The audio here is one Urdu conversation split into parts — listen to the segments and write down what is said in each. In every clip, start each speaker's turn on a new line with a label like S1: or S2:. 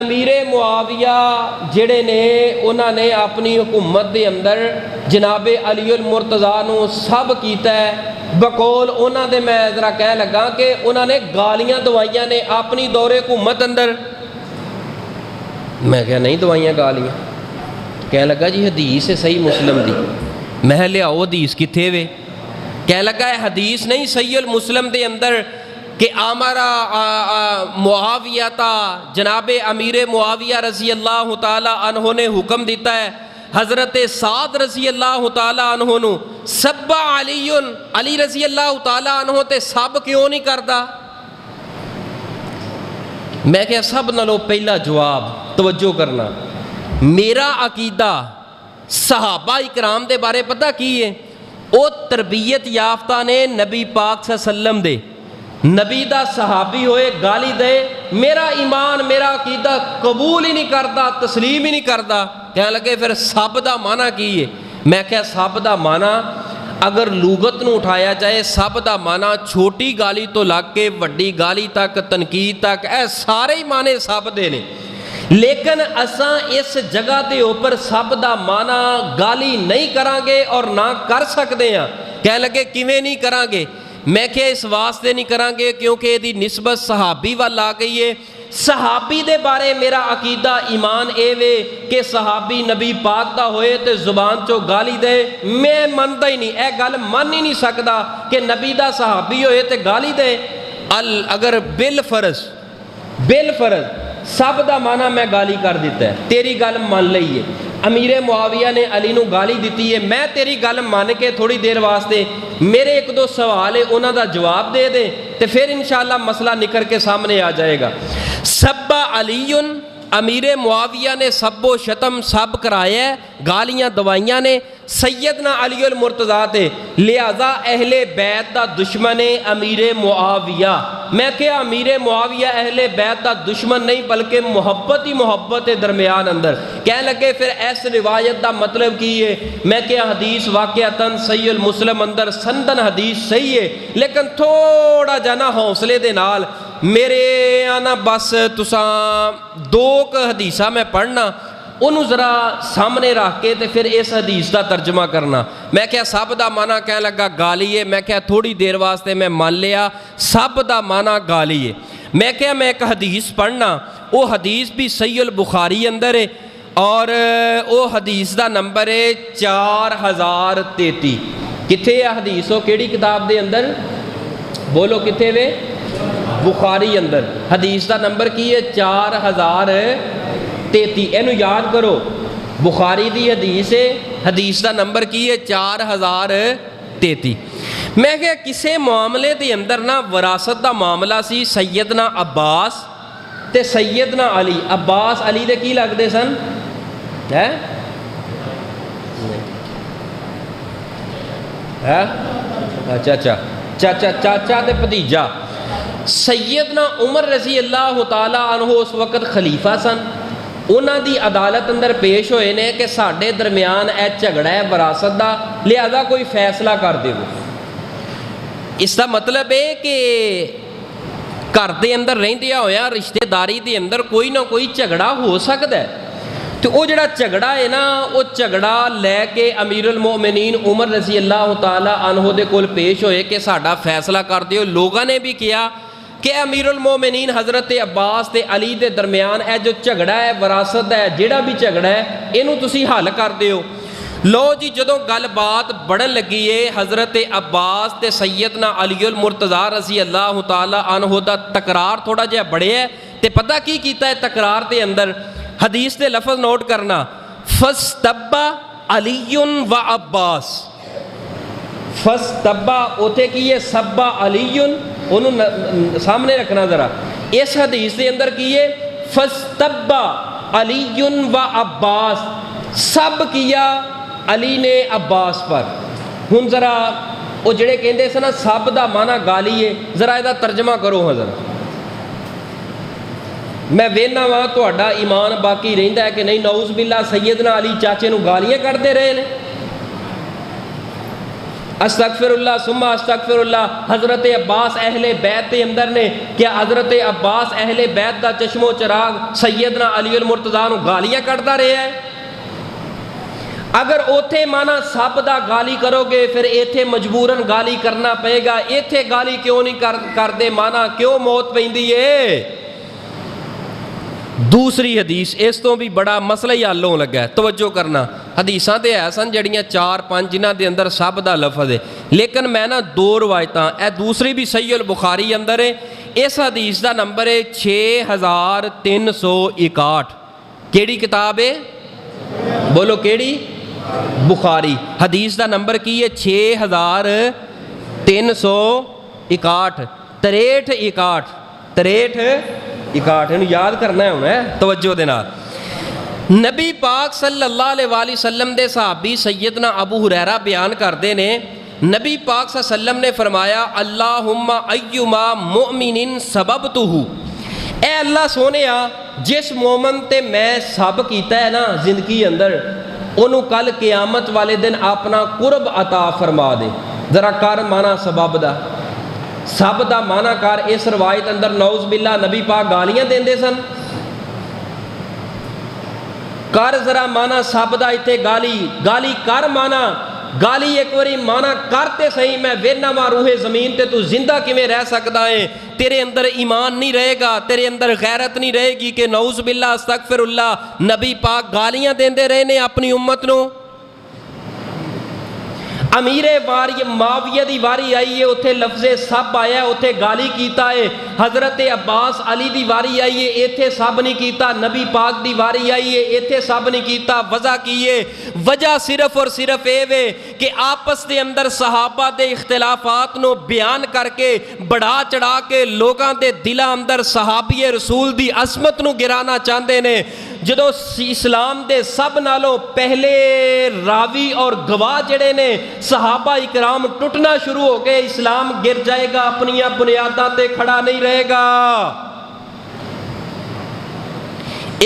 S1: امیر معاویہ جڑے نے انہوں نے اپنی حکومت دے اندر جناب علی المرتضیٰ نو سب کیتا ہے بقول انہوں دے میں ذرا کہہ لگا کہ انہوں نے گالیاں دوائیاں نے اپنی دور حکومت اندر. میں کہا نہیں دوائیاں گالیاں. کہہ لگا جی حدیث ہے صحیح مسلم دی. میں لیاؤ حدیث کتھے وے؟ کہہ لگا ہے حدیث نہیں صحیح المسلم دے اندر کہ آمارا معاویہ تا جناب امیر معاویہ رضی اللہ تعالیٰ عنہ نے حکم دیتا ہے حضرت سعد رضی اللہ تعالیٰ عنہ نو سب علی رضی اللہ تعالیٰ عنہ تے سب کیوں نہیں کردا؟ میں کہا سب نالو پہلا جواب توجہ کرنا. میرا عقیدہ صحابہ اکرام دے بارے پتہ کی ہے؟ او تربیت یافتہ نے نبی پاک صلی اللہ علیہ وسلم دے نبی دا صحابی ہوئے گالی دے میرا ایمان میرا عقیدہ قبول ہی نہیں کرتا تسلیم ہی نہیں کرتا. کہنے لگے پھر سب دا معنی کی ہے؟ میں کہا سب دا معنی اگر لغت نو اٹھایا جائے سب دا معنی چھوٹی گالی تو لگ کے وڈی گالی تک تنقید تک اے سارے ہی معنی سب دے نے لیکن اساں اس جگہ دے اوپر سب دا معنی گالی نہیں کرانگے اور نہ کر سکتے ہیں. کہنے لگے کیویں نہیں کرانگے؟ میں کہ اس واسطے نہیں کرانگے کیونکہ دی نسبت صحابی وال آ گئی ہے. صحابی دے بارے میرا عقیدہ ایمان اے وے کہ صحابی نبی پاک دا ہوئے تے زبان چو گالی دے میں مندا ہی نہیں. اے گل من ہی نہیں سکدا کہ نبی دا صحابی ہوئے تے گالی دے. اگر بالفرض سب دا معنی میں گالی کر دیتا ہے تیری گل مان لئی ہے. امیر معاویہ نے علی نو گالی دیتی ہے میں تیری گل مان کے تھوڑی دیر واسطے میرے ایک دو سوال ہے انہوں دا جواب دے دیں تو پھر انشاءاللہ مسئلہ نکل کے سامنے آ جائے گا. سب علی امیر معاویہ نے سب و شتم سب کرایا ہے گالیاں دوائیاں نے سیدنا علی المرتضیٰ تے لہذا اہل بیت دا دشمن امیر معاویہ. میں کہا امیر معاویہ اہل بیت دا دشمن نہیں بلکہ محبت ہی محبت درمیان اندر. کہنے لگے پھر ایس روایت دا مطلب کی ہے؟ میں کہا حدیث واقعتاً صحیح المسلم اندر سندن حدیث صحیح ہے لیکن تھوڑا جانا حوصلے دے نال میرے آنا بس تساں دو حدیثہ میں پڑھنا انہوں ذرا سامنے رکھ کے تے پھر اس حدیث دا ترجمہ کرنا. میں کہا سب دا معنی کہنے لگا گالی ہے. میں کہا تھوڑی دیر واسطے میں مان لیا سب دا معنی گالی ہے. میں کہا میں ایک حدیث پڑھنا وہ حدیث بھی صحیح البخاری اندر ہے اور وہ حدیث دا نمبر ہے 4033. کتھے ہے حدیث؟ وہ کیڑی کتاب دے اندر بولو کتھے وے؟ بخاری اندر. حدیث دا نمبر کی ہے 4033. اینو یاد کرو بخاری دی حدیث ہے حدیث دا نمبر کی ہے 4033. میں کہ کسے معاملے دے اندر نا وراثت دا معاملہ سی سیدنا عباس تے سیدنا علی. عباس علی دے کی لگ دے سن؟ اچھا چاچا تے بھتیجا. سیدنا عمر رضی اللہ تعالیٰ عنہ اس وقت خلیفہ سن. انہاں دی عدالت اندر پیش ہوئے نے کہ ساڈے درمیان اے جھگڑا ہے وراثت دا لہذا کوئی فیصلہ کر دے. اس دا مطلب ہے کہ گھر دے اندر رہندیا ہویا رشتہ داری دے اندر کوئی نہ کوئی جھگڑا ہو سکتا ہے. تو وہ جڑا جھگڑا ہے نا وہ جھگڑا لے کے امیر المومنین عمر رضی اللہ تعالیٰ عنہ دے کول پیش ہوئے کہ ساڈا فیصلہ کر دیو. لوگوں نے بھی کیا کہ امیر المومنین حضرت عباس تے علی دے درمیان اے جو جھگڑا ہے وراثت ہے جڑا بھی جھگڑا ہے اینو تسی حل کر دیو. لو جی جدوں گل بات بڑھن لگی ہے حضرت عباس تے سیدنا علی المرتضیٰ رضی اللہ تعالیٰ عنہ دا تکرار تھوڑا جہا بڑھے ہے. تے پتہ کی کیتا ہے تکرار دے اندر؟ حدیث دے لفظ نوٹ کرنا فَاسْتَبَّ عَلِيٌّ وَعَبَّاسِ. فَاسْتَبَّ اوتے کی ہے سَبَّ عَلِيٌّ انہوں سامنے رکھنا ذرا. اس حدیث دے اندر کی ہے فَاسْتَبَّ عَلِيٌّ وَعَبَّاسِ سب کیا علی نے عباس پر. ہن ذرا وہ جڑے کہندے سن نا سب دا معنی گالی ہے ذرا یہ ترجمہ کرو ہاں ذرا. میں وینا وا تہاڈا ایمان باقی رہندا ہے کہ نہیں؟ نعوذ باللہ سیدنا علی چاچے نو گالیاں کردے رہے نے. استغفر اللہ ثم استغفر اللہ۔ حضرت عباس اہل بیت دے اندر نے، کیا حضرت عباس اہل بیت دا چشم و چراغ سیدنا علی المرتضیٰ نو گالیاں کٹدا رہا ہے؟ اگر اوتھے مانا سب دا گالی کرو گے پھر ایتھے مجبوراً گالی کرنا پے گا، ایتھے گالی کیوں نہیں کر دے؟ مانا کیوں موت پیندی ہے؟ دوسری حدیث اس تو بھی بڑا مسئلہ ہی حل ہون لگا ہے، توجہ کرنا۔ حدیثاں تے ہے سن جڑیاں 4-5 جنہاں دے اندر سب دا لفظ ہے، لیکن میں نا 2 روایتاں، اے دوسری بھی صحیح البخاری اندر ہے۔ اس حدیث دا نمبر ہے 6361۔ کیڑی کتاب ہے؟ بولو کیڑی؟ بخاری۔ حدیث دا نمبر کی ہے 6361، 6361 انہوں یاد کرنا ہے انہیں، توجہ دینا۔ نبی پاک صلی اللہ علیہ وآلہ وسلم دے صحابی سیدنا ابو ہریرہ بیان کردے نے، نبی پاک صلی اللہ علیہ وسلم نے فرمایا اللہم ایما مؤمن سببتہ، اے اللہ سونیا جس مومن تے میں سب کیتا ہے نا زندگی اندر، انہوں کل قیامت والے دن اپنا قرب عطا فرما دے۔ ذرا کر مانا سبب دا، سب دا مانا کر۔ اس روایت اندر نعوذ باللہ نبی پاک گالیاں دیندے سن، کر ذرا مانا سب دا ایتھے گالی کر مانا، گالی ایک واری مانا کرتے صحیح، میں وینا وا روح زمین تے تو زندہ کیویں رہ سکدا ہے؟ تیرے اندر ایمان نہیں رہے گا، تیرے اندر غیرت نہیں رہے گی کہ نعوذ باللہ استغفر اللہ۔ نبی پاک گالیاں دیندے رہے نے اپنی امت نو۔ امیر معاویہ دی واری آئی ہے، اتھے لفظ سب آیا ہے، اتھے گالی کیتا ہے۔ حضرت عباس علی دی واری آئی ہے، ایتھے سب نہیں کیتا۔ نبی پاک دی واری آئی ہے، ایتھے سب نہیں کیتا۔ وجہ کی ہے؟ وجہ صرف اور صرف اے وے کہ آپس دے اندر صحابہ دے اختلافات نو بیان کر کے بڑھا چڑھا کے لوگاں دے دلاں اندر صحابی رسول دی عظمت نو گرانا چاہندے نے۔ جدو اسلام دے سب نالوں پہلے راوی اور گواہ جڑے نے صحابہ اکرام ٹوٹنا شروع ہو گئے، اسلام گر جائے گا، اپنی بنیاداں تے کھڑا نہیں رہے گا۔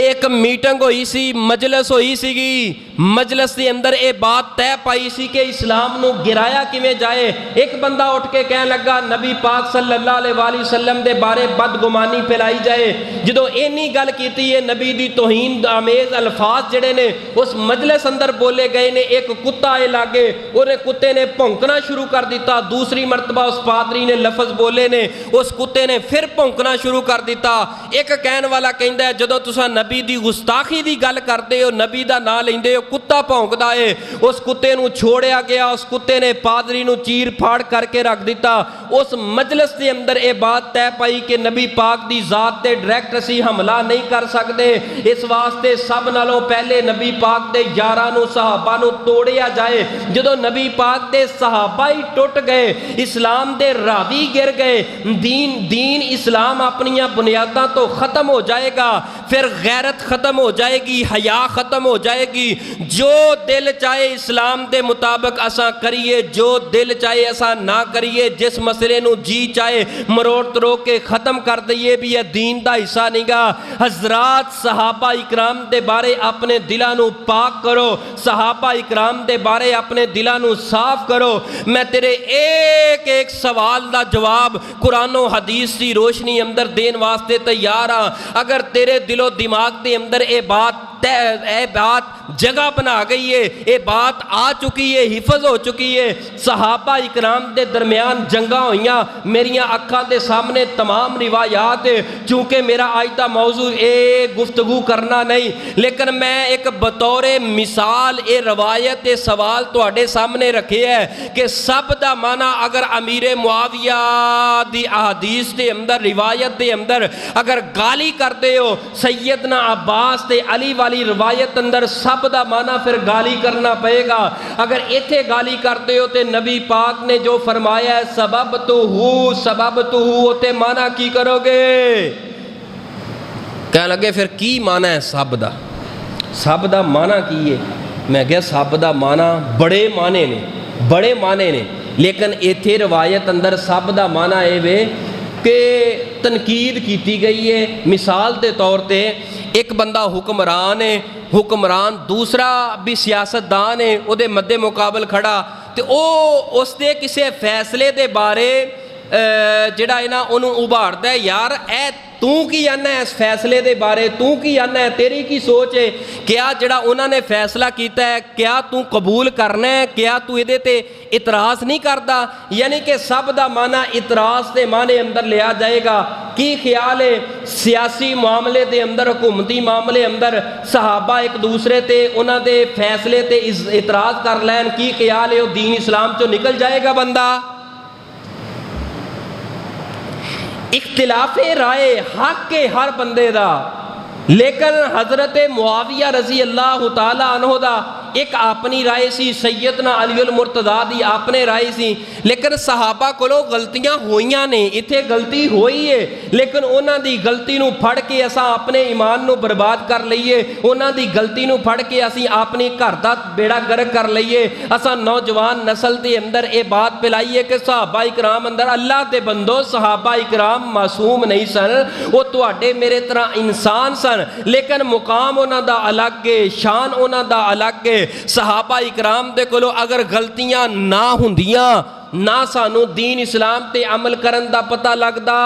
S1: ایک میٹنگ ہوئی سی، مجلس ہوئی سی گی، مجلس دے اندر اے بات طے پائی سی کہ اسلام نو گرایا کیویں جائے۔ ایک بندہ اٹھ کے کہنے لگا نبی پاک صلی اللہ علیہ وآلہ وسلم دے بارے بدگمانی پھیلائی جائے۔ جدو اینی گل کیتی ہے، نبی دی توہین آمیز الفاظ جڑے نے اس مجلس اندر بولے گئے نے۔ ایک کتا آئے لاگے، انہیں کتے نے بھونکنا شروع کر دیتا۔ دوسری مرتبہ اس پادری نے لفظ بولے نے، اس کتے نے پھر بھونکنا شروع کر دیتا۔ ایک کہن والا کہندا ہے جدو تساں نبی دی گستاخی دی گل کردے ہو، نبی دا نام لیندے ہو، کتا بھونکدا ہے۔ اس کتے نو چھوڑیا گیا، اس کتے نے پادری نو چیر پھاڑ کر کے رکھ دیتا۔ اس مجلس دے اندر اے بات طے پائی کہ نبی پاک دی ذات تے ڈائریکٹ اسی حملہ نہیں کر سکتے، اس واسطے سب نالوں پہلے نبی پاک دے یاراں نو صحابہ نو توڑیا جائے۔ جدو نبی پاک دے صحابہ ہی ٹوٹ گئے، اسلام دے راوی گر گئے، دین اسلام اپنی بنیاداں تو ختم ہو جائے گا، پھر غیرت ختم ہو جائے گی، حیا ختم ہو جائے گی۔ جو دل چاہے اسلام دے مطابق اساں کریے، جو دل چاہے اساں نہ کریے، جس مسئلے نو جی چاہے مروڑ تروڑ کے ختم کر دئیے بھی یہ دین دا حصہ نہیں گا۔ حضرات صحابہ اکرام دے بارے اپنے دلاں نو پاک کرو، صحابہ اکرام دے بارے اپنے دلاں نو صاف کرو۔ میں تیرے ایک ایک سوال دا جواب قرآن و حدیث دی روشنی اندر دین واسطے تیار ہاں۔ اگر تیرے دل و دماغ دے اندر اے بات جگہ بنا گئی ہے، اے بات آ چکی ہے، حفظ ہو چکی ہے۔ صحابہ اکرام دے درمیان جنگاں ہوئیاں، میریاں اکھاں دے سامنے تمام روایات، چونکہ میرا آج دا موضوع اے گفتگو کرنا نہیں، لیکن میں ایک بطور مثال اے روایت اے سوال تواڈے سامنے رکھے ہے کہ سب دا معنی اگر امیر معاویہ دی احادیث دے اندر روایت دے اندر اگر گالی کرتے ہو سیدنا عباس تے علی والی روایت اندر سب دا معنی پھر گالی کرنا پئے گا۔ اگر ایتھے گالی کرتے ہو تے نبی پاک نے جو فرمایا ہے سبب تو ہو تے معنی کی کرو گے؟ کہنے لگے پھر کی معنی ہے سب دا معنی کی ہے؟ میں کہا سب دا معنی بڑے معنی نے، لیکن ایتھے روایت اندر سب دا معنی اے وے کہ تنقید کیتی گئی ہے۔ مثال دے طور تے ایک بندہ حکمران ہے، حکمران دوسرا بھی سیاستدان ہے، او دے مد مقابل کھڑا، ਤੇ ਉਹ ਉਸ ਦੇ ਕਿਸੇ ਫੈਸਲੇ ਦੇ ਬਾਰੇ ਜਿਹੜਾ ਹੈ ਨਾ ਉਹਨੂੰ ਉਭਾਰਦਾ ਹੈ, ਯਾਰ ਇਹ ਤੂੰ ਕੀ ਆਨਾ ਇਸ ਫੈਸਲੇ ਦੇ ਬਾਰੇ, ਤੂੰ ਕੀ ਆਨਾ, ਤੇਰੀ ਕੀ ਸੋਚ ਹੈ, ਕਿਆ ਜਿਹੜਾ ਉਹਨਾਂ ਨੇ ਫੈਸਲਾ ਕੀਤਾ ਹੈ ਕਿਆ ਤੂੰ ਕਬੂਲ ਕਰਨਾ ਹੈ, ਕਿਆ ਤੂੰ ਇਹਦੇ ਤੇ ਇਤਰਾਜ਼ ਨਹੀਂ ਕਰਦਾ। ਯਾਨੀ کہ سب دا معنی اعتراض دے معنی اندر لیا جائے گا۔ کی خیال ہے سیاسی معاملے دے اندر، حکومتی معاملے اندر صحابہ ایک دوسرے تے انہاں دے فیصلے تے اعتراض کر لین، کی خیال ہے وہ دین اسلام چو نکل جائے گا بندہ؟ اختلاف رائے حق کے ہر بندے دا، لیکن حضرت معاویہ رضی اللہ تعالیٰ عنہ دا ایک اپنی رائے سی، سیدنا علی المرتضیٰ دی اپنے رائے سی، لیکن صحابہ کولو غلطیاں ہوئیاں نے، اتھے غلطی ہوئی ہے، لیکن انہاں دی غلطی نو پھڑ کے اساں اپنے ایمان نو برباد کر لئیے، انہاں دی غلطی نو پھڑ کے اسی اپنی گھر دا بیڑا گرک کر لئیے۔ اساں نوجوان نسل دے اندر اے بات پلائیے کہ صحابہ اکرام اندر، اللہ دے بندو صحابہ اکرام معصوم نہیں سن، وہ تواڈے میرے طرح انسان سن، لیکن مقام انہاں دا الگ ہے، شان انہاں دا الگ ہے۔ صحابہ اکرام دے کولو اگر غلطیاں نہ ہوندیاں، نہ سانو دین اسلام تے عمل کرن دا پتہ لگدا۔